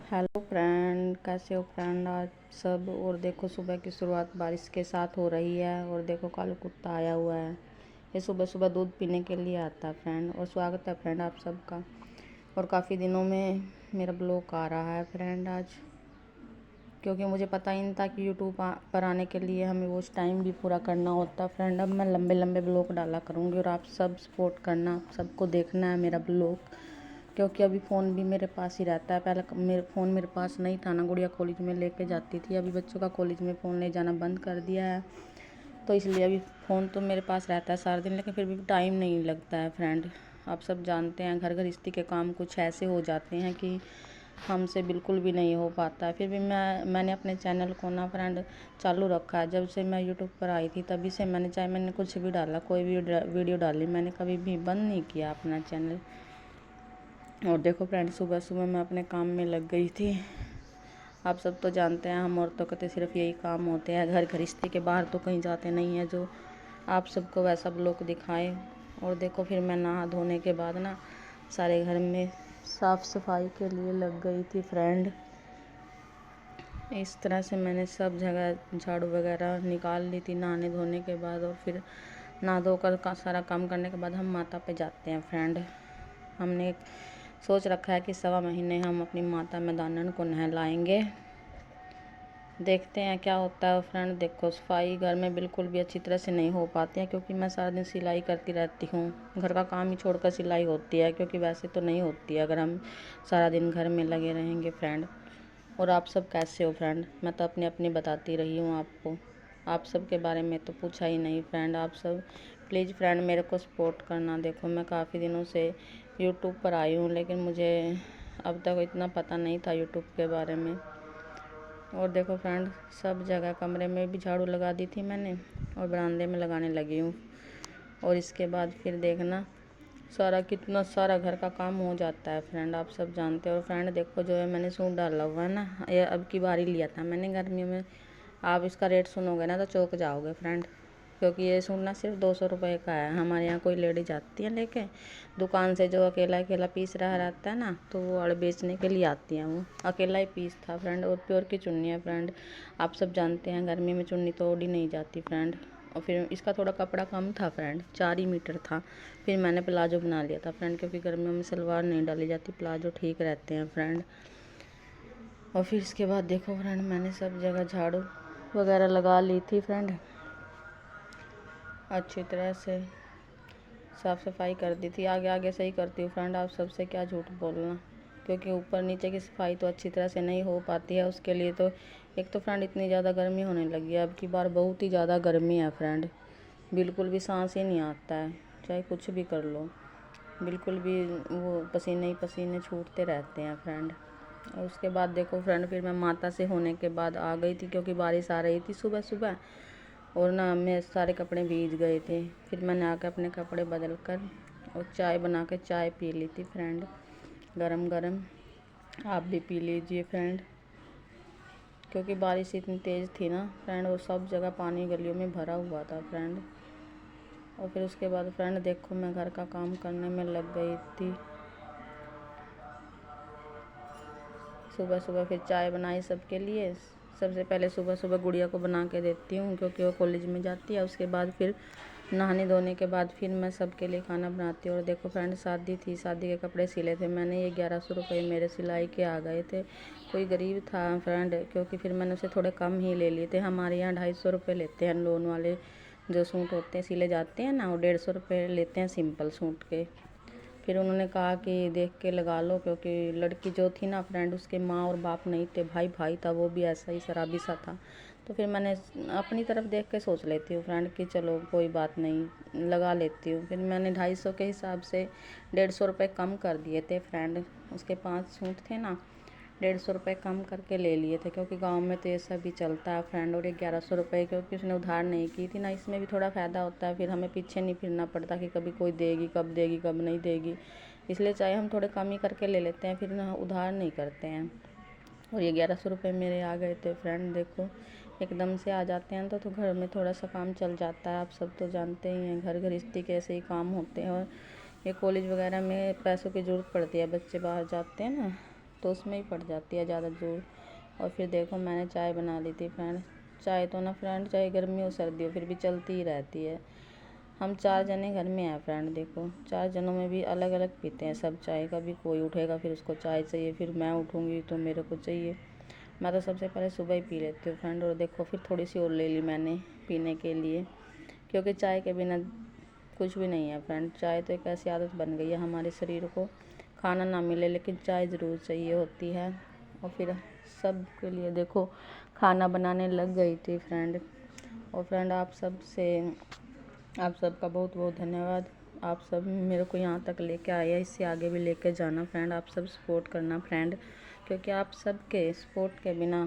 Hello friend, कैसे हो friend आज सब। और देखो सुबह की शुरुआत बारिश के साथ हो रही है। और देखो कालू कुत्ता आया हुआ है, ये सुबह सुबह दूध पीने के लिए आता है फ्रेंड। और स्वागत है फ्रेंड आप सबका। और काफ़ी दिनों में मेरा ब्लॉग आ रहा है फ्रेंड आज, क्योंकि मुझे पता ही नहीं था कि यूट्यूब पर आने के लिए हमें वो टाइम भी पूरा करना होता है फ्रेंड। अब मैं लंबे लंबे ब्लॉग डाला करूँगी और आप सब सपोर्ट करना, आप सबको देखना है मेरा ब्लॉग, क्योंकि अभी फ़ोन भी मेरे पास ही रहता है। पहले फ़ोन मेरे पास नहीं था ना, गुड़िया कॉलेज में लेके जाती थी। अभी बच्चों का कॉलेज में फ़ोन ले जाना बंद कर दिया है, तो इसलिए अभी फ़ोन तो मेरे पास रहता है सारा दिन, लेकिन फिर भी टाइम नहीं लगता है फ्रेंड। आप सब जानते हैं घर गृहस्थी के काम कुछ ऐसे हो जाते हैं कि हमसे बिल्कुल भी नहीं हो पाता है। फिर भी मैंने अपने चैनल को ना फ्रेंड चालू रखा है। जब से मैं यूट्यूब पर आई थी तभी से मैंने कुछ भी डाला, कोई भी वीडियो डाली, मैंने कभी भी बंद नहीं किया अपना चैनल। और देखो फ्रेंड, सुबह सुबह मैं अपने काम में लग गई थी। आप सब तो जानते हैं हम औरतों के तो सिर्फ यही काम होते हैं, घर गृहस्थी के बाहर तो कहीं जाते नहीं हैं, जो आप सबको वैसा ब्लॉग दिखाएं। और देखो फिर मैं नहा धोने के बाद ना सारे घर में साफ़ सफाई के लिए लग गई थी फ्रेंड। इस तरह से मैंने सब जगह झाड़ू वगैरह निकाल ली थी नहाने धोने के बाद। और फिर नहा धोकर का सारा काम करने के बाद हम माता पे जाते हैं फ्रेंड। हमने सोच रखा है कि 1.25 महीने हम अपनी माता मैदानन को नहलाएंगे। देखते हैं क्या होता है फ्रेंड। देखो सफाई घर में बिल्कुल भी अच्छी तरह से नहीं हो पाती है, क्योंकि मैं सारा दिन सिलाई करती रहती हूँ। घर का काम ही छोड़कर सिलाई होती है, क्योंकि वैसे तो नहीं होती है अगर हम सारा दिन घर में लगे रहेंगे फ्रेंड। और आप सब कैसे हो फ्रेंड, मैं तो अपनी अपनी बताती रही हूँ आपको, आप सब के बारे में तो पूछा ही नहीं फ्रेंड। आप सब प्लीज़ फ्रेंड मेरे को सपोर्ट करना। देखो मैं काफ़ी दिनों से यूट्यूब पर आई हूँ, लेकिन मुझे अब तक इतना पता नहीं था यूट्यूब के बारे में। और देखो फ्रेंड सब जगह कमरे में भी झाड़ू लगा दी थी मैंने, और बरामदे में लगाने लगी हूँ। और इसके बाद फिर देखना सारा कितना सारा घर का काम हो जाता है फ्रेंड, आप सब जानते हो। और फ्रेंड देखो जो है मैंने सूट डाला हुआ है ना, ये अब की बारी लिया था मैंने गर्मियों में। आप इसका रेट सुनोगे ना तो चौंक जाओगे फ्रेंड, क्योंकि ये सूट ना सिर्फ 200 रुपये का है। हमारे यहाँ कोई लेडीज आती है लेके दुकान से, जो अकेला अकेला पीस रहा रहता है ना, तो वो अड़ बेचने के लिए आती हैं। वो अकेला ही पीस था फ्रेंड, और प्योर की चुन्नी है फ्रेंड। आप सब जानते हैं गर्मी में चुन्नी तो ओढ़ी नहीं जाती फ्रेंड। और फिर इसका थोड़ा कपड़ा कम था फ्रेंड, 4 ही मीटर था। फिर मैंने प्लाजो बना लिया था फ्रेंड, क्योंकि गर्मियों में सलवार नहीं डाली जाती, प्लाजो ठीक रहते हैं फ्रेंड। और फिर इसके बाद देखो फ्रेंड मैंने सब जगह झाड़ू वगैरह लगा ली थी फ्रेंड, अच्छी तरह से साफ़ सफाई कर दी थी। आगे आगे से ही करती हूँ फ्रेंड, आप सबसे क्या झूठ बोलना, क्योंकि ऊपर नीचे की सफाई तो अच्छी तरह से नहीं हो पाती है। उसके लिए तो एक तो फ्रेंड इतनी ज़्यादा गर्मी होने लगी है, अब की बार बहुत ही ज़्यादा गर्मी है फ्रेंड। बिल्कुल भी सांस ही नहीं आता है, चाहे कुछ भी कर लो, बिल्कुल भी वो पसीने ही पसीने छूटते रहते हैं फ्रेंड। और उसके बाद देखो फ्रेंड फिर मैं माता से होने के बाद आ गई थी, क्योंकि बारिश आ रही थी सुबह सुबह, और ना मेरे सारे कपड़े भीग गए थे। फिर मैंने आकर अपने कपड़े बदल कर और चाय बना के चाय पी ली थी फ्रेंड, गरम गरम। आप भी पी लीजिए फ्रेंड, क्योंकि बारिश इतनी तेज़ थी ना फ्रेंड, और सब जगह पानी गलियों में भरा हुआ था फ्रेंड। और फिर उसके बाद फ्रेंड देखो मैं घर का काम करने में लग गई थी। सुबह सुबह फिर चाय बनाई सबके लिए। सबसे पहले सुबह सुबह गुड़िया को बना के देती हूँ, क्योंकि वो कॉलेज में जाती है। उसके बाद फिर नहाने धोने के बाद फिर मैं सबके लिए खाना बनाती हूँ। और देखो फ्रेंड शादी थी, शादी के कपड़े सिले थे मैंने, ये 1100 रुपये मेरे सिलाई के आ गए थे। कोई गरीब था फ्रेंड, क्योंकि फिर मैंने उसे थोड़े कम ही ले लिए थे। हमारे यहाँ 250 रुपये लेते हैं लोन वाले जो सूट होते हैं सिले जाते हैं ना, वो 150 रुपये लेते हैं सिंपल सूट के। फिर उन्होंने कहा कि देख के लगा लो, क्योंकि लड़की जो थी ना फ्रेंड उसके माँ और बाप नहीं थे, भाई भाई था, वो भी ऐसा ही शराबी सा था। तो फिर मैंने अपनी तरफ देख के सोच लेती हूँ फ्रेंड कि चलो कोई बात नहीं लगा लेती हूँ। फिर मैंने 250 के हिसाब से 150 रुपये कम कर दिए थे फ्रेंड। उसके 5 सूट थे ना, 150 रुपये कम करके ले लिए थे, क्योंकि गांव में तो ये सब भी चलता है फ्रेंड। और ये 1100 रुपये क्योंकि उसने उधार नहीं की थी ना, इसमें भी थोड़ा फ़ायदा होता है, फिर हमें पीछे नहीं फिरना पड़ता कि कभी कोई देगी कब नहीं देगी। इसलिए चाहे हम थोड़े कम ही करके ले लेते हैं, फिर ना उधार नहीं करते हैं। और ये 1100 रुपये मेरे आ गए थे फ्रेंड। देखो एकदम से आ जाते हैं तो घर में थोड़ा सा काम चल जाता है, आप सब तो जानते ही हैं घर गृहस्थी के ऐसे ही काम होते हैं। और ये कॉलेज वगैरह में पैसों की ज़रूरत पड़ती है, बच्चे बाहर जाते हैं ना, तो उसमें ही पड़ जाती है ज़्यादा जोर। और फिर देखो मैंने चाय बना ली थी फ्रेंड। चाय तो ना फ्रेंड, चाहे गर्मी हो सर्दी हो फिर भी चलती ही रहती है। हम 4 जने घर में हैं फ्रेंड। देखो 4 जनों में भी अलग अलग पीते हैं सब चाय। कभी कोई उठेगा फिर उसको चाय चाहिए, फिर मैं उठूँगी तो मेरे को चाहिए। मैं तो सबसे पहले सुबह ही पी लेती हूँ फ्रेंड। और देखो फिर थोड़ी सी और ले ली मैंने पीने के लिए, क्योंकि चाय के बिना कुछ भी नहीं है फ्रेंड। चाय तो एक ऐसी आदत बन गई है हमारे शरीर को, खाना ना मिले लेकिन चाय ज़रूर चाहिए होती है। और फिर सब के लिए देखो खाना बनाने लग गई थी फ्रेंड। और फ्रेंड आप सबका बहुत बहुत धन्यवाद। आप सब मेरे को यहाँ तक लेके आए, इससे आगे भी लेके जाना फ्रेंड। आप सब सपोर्ट करना फ्रेंड, क्योंकि आप सब के सपोर्ट के बिना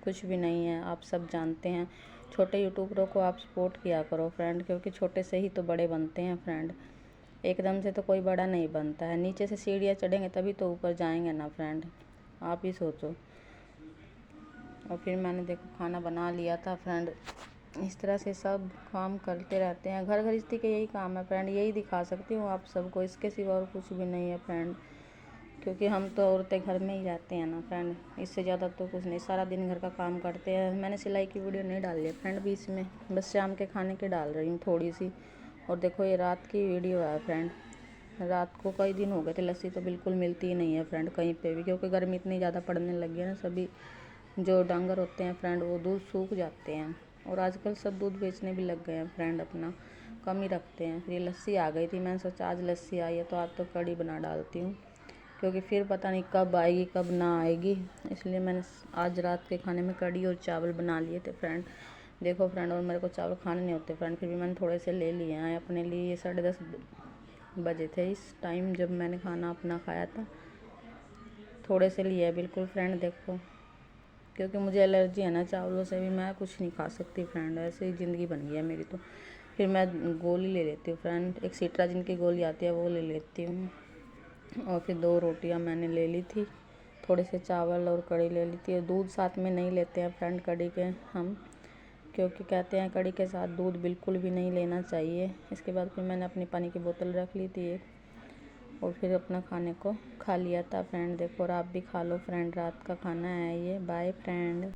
कुछ भी नहीं है। आप सब जानते हैं, छोटे यूट्यूबरों को आप सपोर्ट किया करो फ्रेंड, क्योंकि छोटे से ही तो बड़े बनते हैं फ्रेंड। एकदम से तो कोई बड़ा नहीं बनता है, नीचे से सीढ़ियाँ चढ़ेंगे तभी तो ऊपर जाएंगे ना फ्रेंड। आप ही सोचो। और फिर मैंने देखो खाना बना लिया था फ्रेंड। इस तरह से सब काम करते रहते हैं, घर गृहस्थी के यही काम है फ्रेंड। यही दिखा सकती हूँ आप सबको, इसके सिवा और कुछ भी नहीं है फ्रेंड, क्योंकि हम तो औरतें घर में ही रहते हैं ना फ्रेंड। इससे ज़्यादा तो कुछ नहीं, सारा दिन घर का काम करते हैं। मैंने सिलाई की वीडियो नहीं डाली है फ्रेंड बीच में, बस शाम के खाने की डाल रही हूँ थोड़ी सी। और देखो ये रात की वीडियो है फ्रेंड। रात को कई दिन हो गए थे, लस्सी तो बिल्कुल मिलती ही नहीं है फ्रेंड कहीं पे भी, क्योंकि गर्मी इतनी ज़्यादा पड़ने लगी है ना। सभी जो डांगर होते हैं फ्रेंड वो दूध सूख जाते हैं। और आजकल सब दूध बेचने भी लग गए हैं फ्रेंड, अपना कम ही रखते हैं। फिर ये लस्सी आ गई थी, मैंने सोचा आज लस्सी आई है तो आज तो कड़ी बना डालती हूँ, क्योंकि फिर पता नहीं कब आएगी कब ना आएगी। इसलिए मैंने आज रात के खाने में कड़ी और चावल बना लिए थे फ्रेंड। देखो फ्रेंड, और मेरे को चावल खाने नहीं होते फ्रेंड, फिर भी मैंने थोड़े से ले लिए हैं अपने लिए। 10:30 बजे थे इस टाइम जब मैंने खाना अपना खाया था। थोड़े से लिए बिल्कुल फ्रेंड। देखो क्योंकि मुझे एलर्जी है ना चावलों से भी, मैं कुछ नहीं खा सकती फ्रेंड, ऐसे ही ज़िंदगी बन गई है मेरी तो। फिर मैं गोली ले लेती हूँ फ्रेंड, एक सिट्राजिन की गोली आती है वो ले लेती हूँ। और फिर 2 रोटियां मैंने ले ली थी, थोड़े से चावल और कड़ी ले ली थी। और दूध साथ में नहीं लेते हैं फ्रेंड कड़ी के हम, क्योंकि कहते हैं कड़ी के साथ दूध बिल्कुल भी नहीं लेना चाहिए। इसके बाद फिर मैंने अपनी पानी की बोतल रख ली थी एक, और फिर अपना खाने को खा लिया था फ्रेंड। देखो और आप भी खा लो फ्रेंड, रात का खाना है ये। Bye friend.